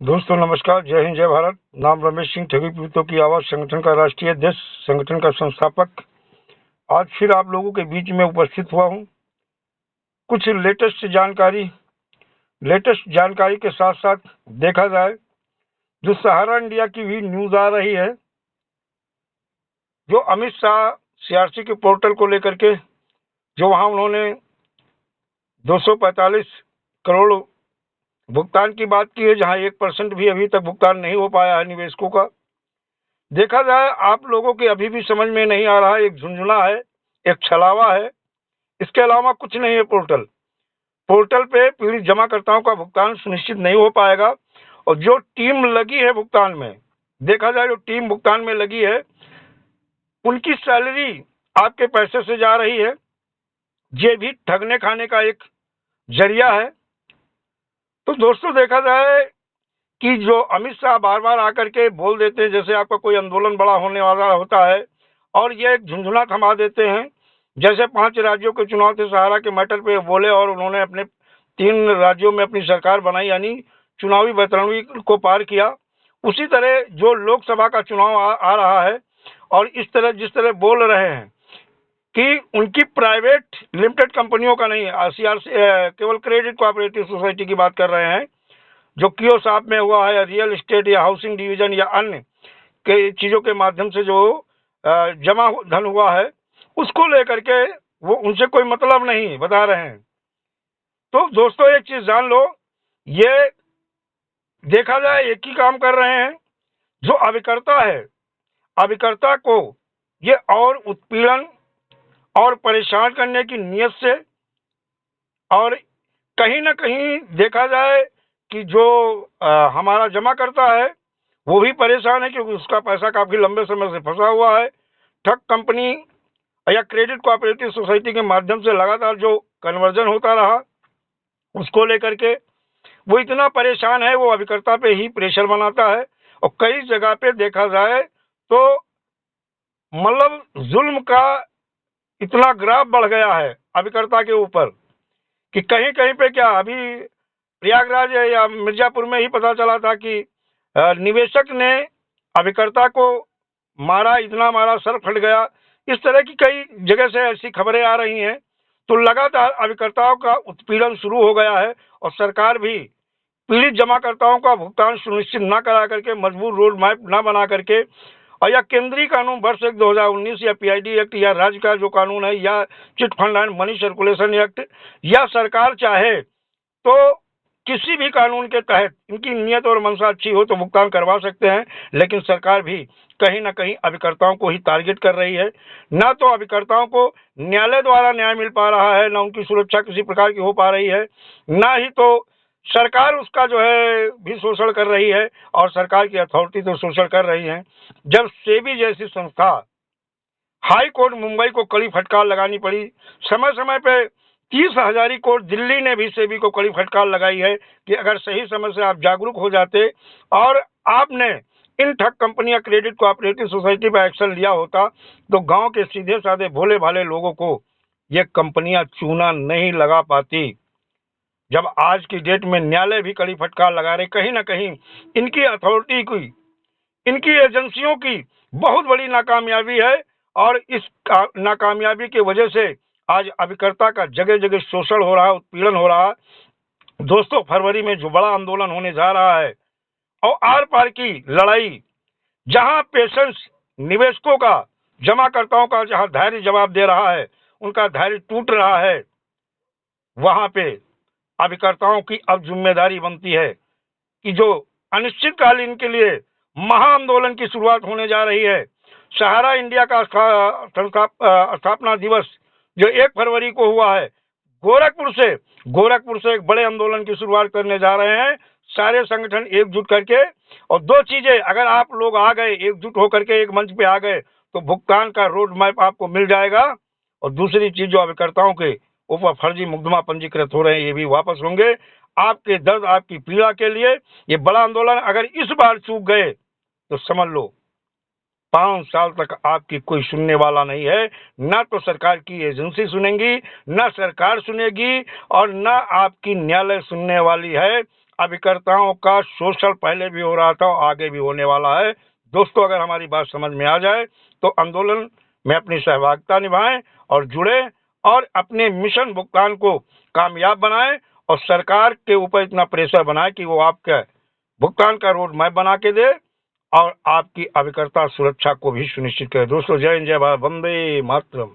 दोस्तों नमस्कार, जय हिंद, जय भारत। नाम रमेश सिंह, ठगी पीड़ितों की आवाज संगठन का राष्ट्रीय अध्यक्ष, संगठन का संस्थापक। आज फिर आप लोगों के बीच में उपस्थित हुआ हूं। कुछ लेटेस्ट जानकारी के साथ साथ देखा जाए, जो सहारा इंडिया की भी न्यूज आ रही है, जो अमित शाह सीआरसी के पोर्टल को लेकर के, जो वहां उन्होंने 245 करोड़ भुगतान की बात की है, जहां 1% भी अभी तक भुगतान नहीं हो पाया है निवेशकों का। देखा जाए, आप लोगों के अभी भी समझ में नहीं आ रहा है, एक झुंझुना है, एक छलावा है, इसके अलावा कुछ नहीं है। पोर्टल पे पीड़ित जमाकर्ताओं का भुगतान सुनिश्चित नहीं हो पाएगा। और जो टीम लगी है भुगतान में, देखा जाए जो टीम भुगतान में लगी है, उनकी सैलरी आपके पैसे से जा रही है। ये भी ठगने खाने का एक जरिया है। तो दोस्तों, देखा जाए कि जो अमित शाह बार बार आकर के बोल देते हैं, जैसे आपका कोई आंदोलन बड़ा होने वाला होता है, और ये एक झुंझुना थमा देते हैं। जैसे 5 राज्यों के चुनाव थे, सहारा के मैटर पे बोले और उन्होंने अपने 3 राज्यों में अपनी सरकार बनाई, यानी चुनावी बैतरणी को पार किया। उसी तरह जो लोकसभा का चुनाव आ रहा है, और इस तरह जिस तरह बोल रहे हैं कि उनकी प्राइवेट लिमिटेड कंपनियों का नहीं, सीआरसी केवल क्रेडिट कोऑपरेटिव सोसाइटी की बात कर रहे हैं, जो कियोसाप में हुआ है, या रियल एस्टेट या हाउसिंग डिवीजन या अन्य के चीज़ों के माध्यम से जो जमा धन हुआ है, उसको लेकर के वो उनसे कोई मतलब नहीं बता रहे हैं। तो दोस्तों, एक चीज जान लो, ये देखा जाए एक ही काम कर रहे हैं। जो अभिकर्ता है, अभिकर्ता को ये और उत्पीड़न और परेशान करने की नीयत से, और कहीं ना कहीं देखा जाए कि जो हमारा जमा करता है वो भी परेशान है, क्योंकि उसका पैसा काफी लंबे समय से फंसा हुआ है। ठग कंपनी या क्रेडिट कोऑपरेटिव सोसाइटी के माध्यम से लगातार जो कन्वर्जन होता रहा, उसको लेकर के वो इतना परेशान है, वो अभिकर्ता पे ही प्रेशर बनाता है। और कई जगह पे देखा जाए तो मतलब जुल्म का इतना ग्राफ बढ़ गया है अभिकर्ता के ऊपर, कि कहीं कहीं पे क्या, अभी प्रयागराज या मिर्जापुर में ही पता चला था कि निवेशक ने अभिकर्ता को मारा, इतना मारा, सर फट गया। इस तरह की कई जगह से ऐसी खबरें आ रही हैं। तो लगातार अभिकर्ताओं का उत्पीड़न शुरू हो गया है, और सरकार भी पीड़ित जमाकर्ताओं का भुगतान सुनिश्चित न करा करके, मजबूर रोड मैप न बना करके, और या केंद्रीय कानून वर्ष 2019 या पीआईडी एक्ट, या राज्य का जो कानून है, या chit fund and money circulation act, या सरकार चाहे तो किसी भी कानून के तहत इनकी नियत और मंशा अच्छी हो तो भुगतान करवा सकते हैं। लेकिन सरकार भी कहीं ना कहीं अभिकर्ताओं को ही टारगेट कर रही है। ना तो अभिकर्ताओं को न्यायालय द्वारा न्याय मिल पा रहा है, ना उनकी सुरक्षा किसी प्रकार की हो पा रही है, ना ही तो सरकार उसका जो है भी शोषण कर रही है, और सरकार की अथॉरिटी तो शोषण कर रही है। जब सेबी जैसी संस्था, हाई कोर्ट मुंबई को कड़ी फटकार लगानी पड़ी, समय समय पे 30,000 कोर्ट दिल्ली ने भी सेबी को कड़ी फटकार लगाई है कि अगर सही समय से आप जागरूक हो जाते और आपने इन ठग कंपनियां क्रेडिट कोऑपरेटिव सोसाइटी पर एक्शन लिया होता, तो गांव के सीधे साधे भोले भाले लोगों को ये कंपनियां चूना नहीं लगा पाती। जब आज की डेट में न्यायालय भी कड़ी फटकार लगा रहे, कहीं ना कहीं इनकी अथॉरिटी की, इनकी एजेंसियों की बहुत बड़ी नाकामयाबी है। और इस नाकामयाबी की वजह से आज अभिकर्ता का जगह जगह शोषण हो रहा है, उत्पीड़न हो रहा है। दोस्तों, फरवरी में जो बड़ा आंदोलन होने जा रहा है, और आर पार की लड़ाई, जहां पेशेंस निवेशकों का, जमाकर्ताओं का जहां धैर्य जवाब दे रहा है, उनका धैर्य टूट रहा है, वहां पे अभिकर्ताओं की अब जिम्मेदारी बनती है कि जो अनिश्चितकालीन के लिए महा आंदोलन की शुरुआत होने जा रही है। सहारा इंडिया का स्थापना दिवस जो 1 फरवरी को हुआ है, गोरखपुर से एक बड़े आंदोलन की शुरुआत करने जा रहे हैं, सारे संगठन एकजुट करके। और 2 चीजें, अगर आप लोग आ गए, एकजुट होकर के एक मंच पे आ गए, तो भुगतान का रोड मैप आपको मिल जाएगा। और दूसरी चीज, जो अभिकर्ताओं के ऊपर फर्जी मुकदमा पंजीकृत हो रहे हैं, ये भी वापस होंगे। आपके दर्द, आपकी पीड़ा के लिए ये बड़ा आंदोलन अगर इस बार चूक गए तो समझ लो 5 साल तक आपकी कोई सुनने वाला नहीं है। ना तो सरकार की एजेंसी सुनेंगी, ना सरकार सुनेगी, और ना आपकी न्यायालय सुनने वाली है। अभिकर्ताओं का शोषण पहले भी हो रहा था और आगे भी होने वाला है। दोस्तों, अगर हमारी बात समझ में आ जाए तो आंदोलन में अपनी सहभागिता निभाएं और जुड़े और अपने मिशन भुगतान को कामयाब बनाएं और सरकार के ऊपर इतना प्रेशर बनाएं कि वो आपके भुगतान का रोड मैप बना के दे और आपकी अभिकर्ता सुरक्षा को भी सुनिश्चित करे। दोस्तों, जय हिंद, जय भारत, वंदे मातरम।